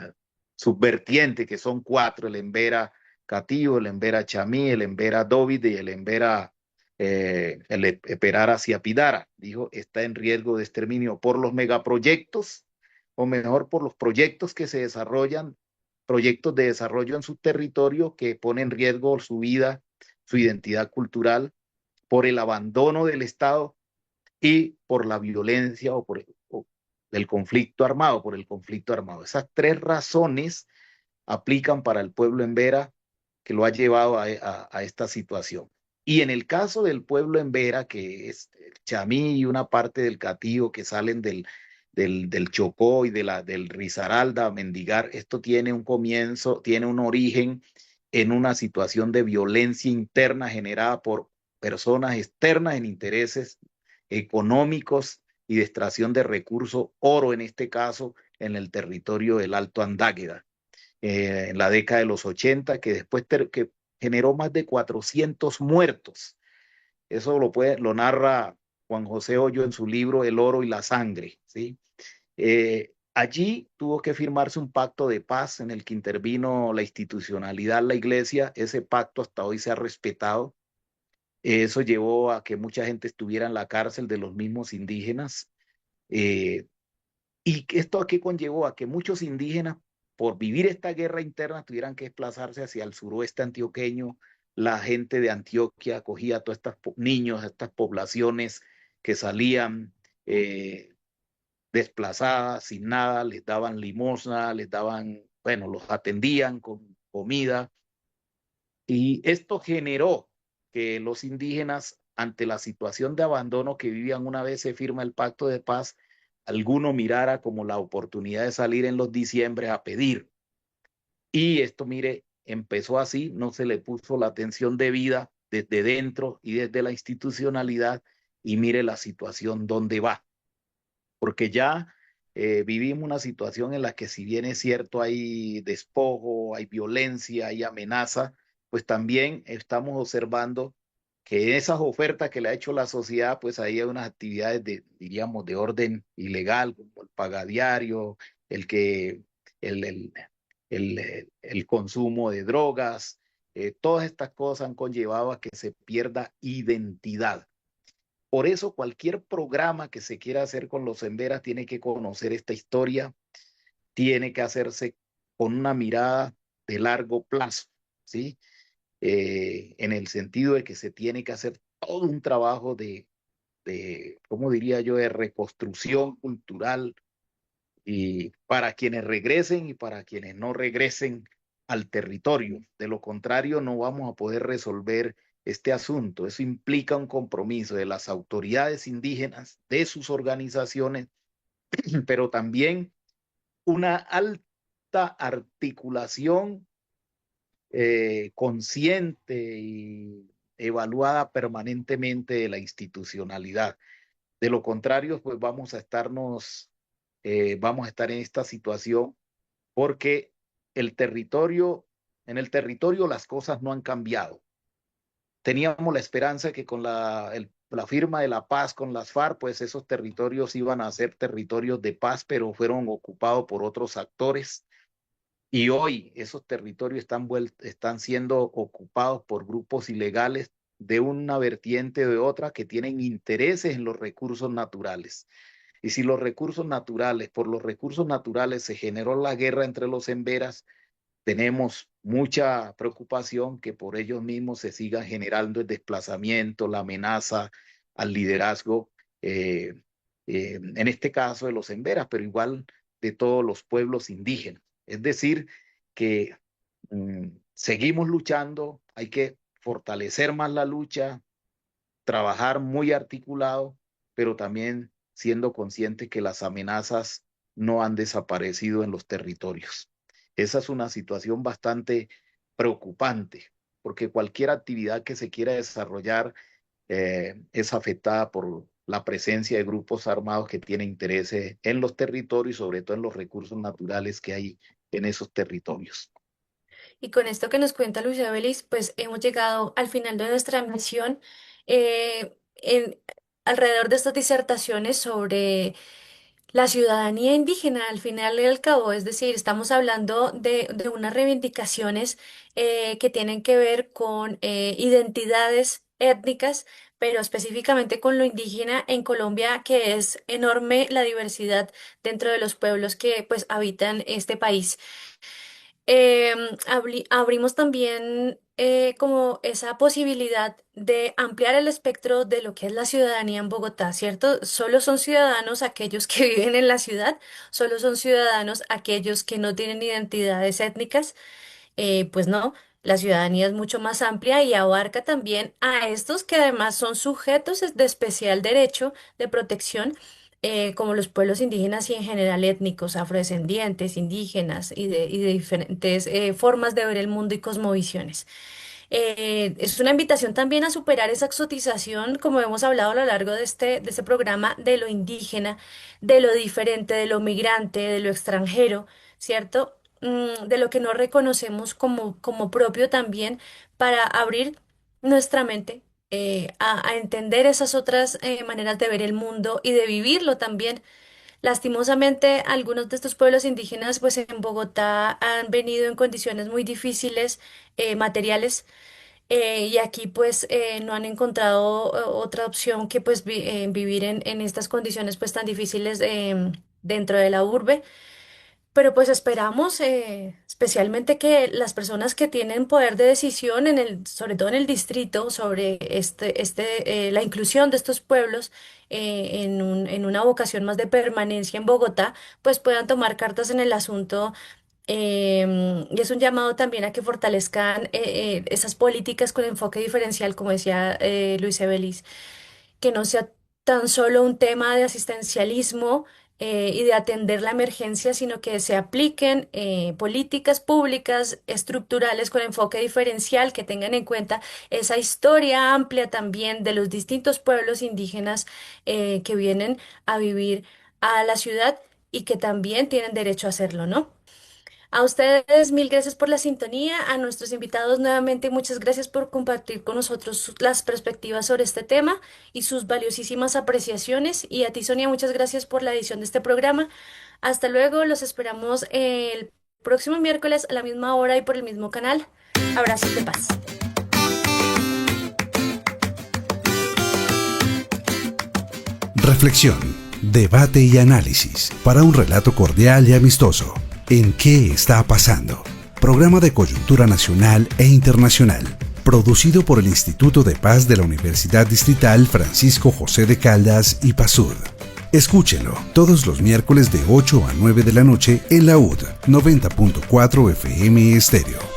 sus vertientes, que son cuatro: el Embera Catío, el Embera Chamí, el Embera Dóvide y el Embera el Eperara Ciapidara. Dijo, está en riesgo de exterminio por los megaproyectos, o mejor, por los proyectos que se desarrollan, proyectos de desarrollo en su territorio que ponen en riesgo su vida, su identidad cultural, por el abandono del Estado y por la violencia o del conflicto armado, por el conflicto armado. Esas tres razones aplican para el pueblo en Vera, que lo ha llevado a esta situación. Y en el caso del pueblo en Vera, que es el Chamí y una parte del Catío que salen del Chocó y del Risaralda a mendigar, esto tiene un comienzo, tiene un origen en una situación de violencia interna generada por personas externas en intereses económicos y de extracción de recursos, oro en este caso, en el territorio del Alto Andáqueda, en la década de los 80, que después que generó más de 400 muertos. Eso lo narra Juan José Hoyo en su libro El oro y la sangre, ¿sí? Allí tuvo que firmarse un pacto de paz en el que intervino la institucionalidad, la iglesia. Ese pacto hasta hoy se ha respetado. Eso llevó a que mucha gente estuviera en la cárcel, de los mismos indígenas. Eh, ¿Y esto a qué conllevó? A que muchos indígenas, por vivir esta guerra interna, tuvieran que desplazarse hacia el suroeste antioqueño. La gente de Antioquia acogía a todos estos niños, a estas poblaciones que salían desplazadas, sin nada, les daban limosna, les daban, bueno, los atendían con comida. Y esto generó que los indígenas, ante la situación de abandono que vivían una vez se firma el pacto de paz, alguno mirara como la oportunidad de salir en los diciembre a pedir. Y esto, mire, empezó así, no se le puso la atención debida desde dentro y desde la institucionalidad, y mire la situación donde va. Porque ya vivimos una situación en la que si bien es cierto hay despojo, hay violencia, hay amenaza, pues también estamos observando que esas ofertas que le ha hecho la sociedad, pues ahí hay unas actividades de, diríamos, de orden ilegal, como el pagadiario, el que, el, el, el consumo de drogas, todas estas cosas han conllevado a que se pierda identidad. Por eso cualquier programa que se quiera hacer con los Emberas tiene que conocer esta historia, tiene que hacerse con una mirada de largo plazo, ¿sí? En el sentido de que se tiene que hacer todo un trabajo ¿cómo diría yo?, de reconstrucción cultural y para quienes regresen y para quienes no regresen al territorio. De lo contrario, no vamos a poder resolver este asunto. Eso implica un compromiso de las autoridades indígenas, de sus organizaciones, pero también una alta articulación consciente y evaluada permanentemente de la institucionalidad. De lo contrario, pues vamos a estar en esta situación porque en el territorio las cosas no han cambiado. Teníamos la esperanza que con la firma de la paz con las FARC, pues esos territorios iban a ser territorios de paz, pero fueron ocupados por otros actores. Y hoy esos territorios están siendo ocupados por grupos ilegales de una vertiente o de otra que tienen intereses en los recursos naturales. Y si por los recursos naturales se generó la guerra entre los emberas, tenemos mucha preocupación que por ellos mismos se siga generando el desplazamiento, la amenaza al liderazgo, en este caso de los emberas, pero igual de todos los pueblos indígenas. Es decir, que seguimos luchando, hay que fortalecer más la lucha, trabajar muy articulado, pero también siendo conscientes que las amenazas no han desaparecido en los territorios. Esa es una situación bastante preocupante, porque cualquier actividad que se quiera desarrollar es afectada por la presencia de grupos armados que tienen intereses en los territorios y sobre todo en los recursos naturales que hay en esos territorios. Y con esto que nos cuenta Luisa Belis, pues hemos llegado al final de nuestra misión alrededor de estas disertaciones sobre la ciudadanía indígena, al final y al cabo. Es decir, estamos hablando de unas reivindicaciones que tienen que ver con identidades étnicas, pero específicamente con lo indígena en Colombia, que es enorme la diversidad dentro de los pueblos que pues habitan este país. Abrimos también como esa posibilidad de ampliar el espectro de lo que es la ciudadanía en Bogotá, ¿cierto? Solo son ciudadanos aquellos que viven en la ciudad, solo son ciudadanos aquellos que no tienen identidades étnicas. Pues no, la ciudadanía es mucho más amplia y abarca también a estos que además son sujetos de especial derecho de protección, como los pueblos indígenas y en general étnicos, afrodescendientes, indígenas y de diferentes formas de ver el mundo y cosmovisiones. Es una invitación también a superar esa exotización, como hemos hablado a lo largo de este programa, de lo indígena, de lo diferente, de lo migrante, de lo extranjero, ¿cierto? De lo que no reconocemos como propio también, para abrir nuestra mente a entender esas otras maneras de ver el mundo y de vivirlo también. Lastimosamente, algunos de estos pueblos indígenas, pues en Bogotá han venido en condiciones muy difíciles, materiales, y aquí pues no han encontrado otra opción que pues vivir en estas condiciones pues tan difíciles dentro de la urbe. Pero pues esperamos especialmente que las personas que tienen poder de decisión sobre todo en el distrito, sobre la inclusión de estos pueblos en una vocación más de permanencia en Bogotá, pues puedan tomar cartas en el asunto. Y es un llamado también a que fortalezcan esas políticas con enfoque diferencial, como decía Luis Evelis, que no sea tan solo un tema de asistencialismo y de atender la emergencia, sino que se apliquen políticas públicas estructurales con enfoque diferencial que tengan en cuenta esa historia amplia también de los distintos pueblos indígenas que vienen a vivir a la ciudad y que también tienen derecho a hacerlo, ¿no? A ustedes, mil gracias por la sintonía. A nuestros invitados, nuevamente, muchas gracias por compartir con nosotros las perspectivas sobre este tema y sus valiosísimas apreciaciones. Y a ti, Sonia, muchas gracias por la edición de este programa. Hasta luego, los esperamos el próximo miércoles a la misma hora y por el mismo canal. Abrazos de paz. Reflexión, debate y análisis para un relato cordial y amistoso. ¿En qué está pasando? Programa de coyuntura nacional e internacional, producido por el Instituto de Paz de la Universidad Distrital Francisco José de Caldas y PASUD. Escúchenlo todos los miércoles de 8 a 9 de la noche en la UD 90.4 FM Estéreo.